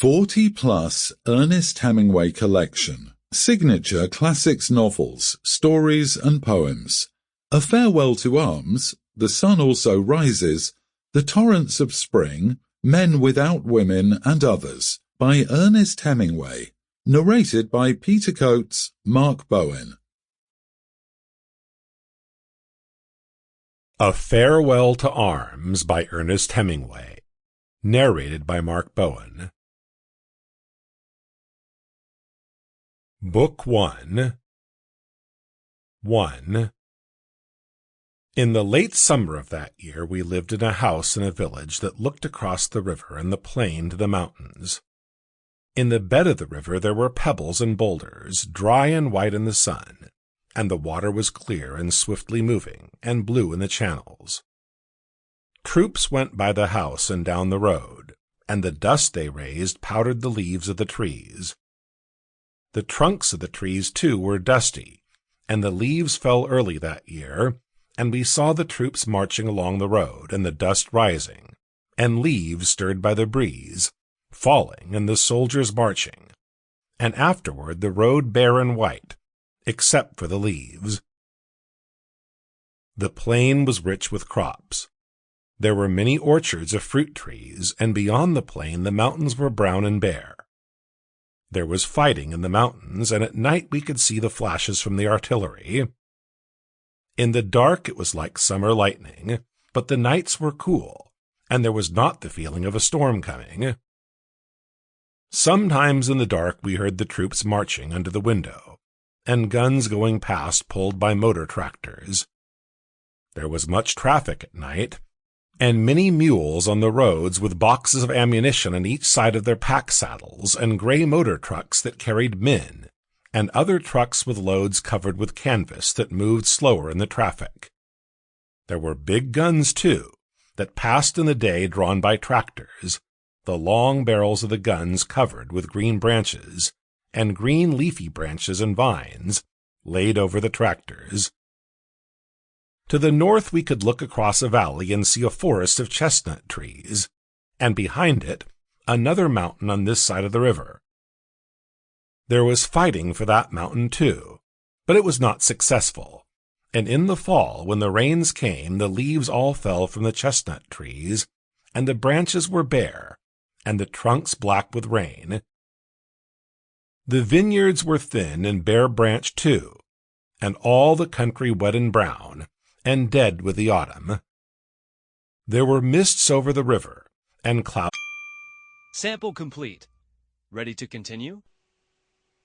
40+ Ernest Hemingway Collection. Signature classics novels, stories and poems. A Farewell to Arms, The Sun Also Rises, The Torrents of Spring, Men Without Women and Others, by Ernest Hemingway. Narrated by Peter Coates, Mark Bowen. A Farewell to Arms by Ernest Hemingway. Narrated by Mark Bowen. Book 1. 1. In the late summer of that year we lived in a house in a village that looked across the river and the plain to the mountains. In the bed of the river there were pebbles and boulders, dry and white in the sun, and the water was clear and swiftly moving, and blue in the channels. Troops went by the house and down the road, and the dust they raised powdered the leaves of the trees. The trunks of the trees, too, were dusty, and the leaves fell early that year, and we saw the troops marching along the road, and the dust rising, and leaves stirred by the breeze, falling, and the soldiers marching, and afterward the road bare and white, except for the leaves. The plain was rich with crops. There were many orchards of fruit trees, and beyond the plain the mountains were brown and bare. There was fighting in the mountains, and at night we could see the flashes from the artillery. In the dark it was like summer lightning, but the nights were cool, and there was not the feeling of a storm coming. Sometimes in the dark we heard the troops marching under the window, and guns going past pulled by motor tractors. There was much traffic at night, and many mules on the roads with boxes of ammunition on each side of their pack saddles, and gray motor trucks that carried men, and other trucks with loads covered with canvas that moved slower in the traffic. There were big guns, too, that passed in the day drawn by tractors, the long barrels of the guns covered with green branches, and green leafy branches and vines laid over the tractors. To the north we could look across a valley and see a forest of chestnut trees, and behind it another mountain on this side of the river. There was fighting for that mountain too, but it was not successful, and in the fall, when the rains came, the leaves all fell from the chestnut trees, and the branches were bare, and the trunks black with rain. The vineyards were thin and bare-branched too, and all the country wet and brown, and dead with the autumn. There were mists over the river, and clouds. Sample complete. Ready to continue?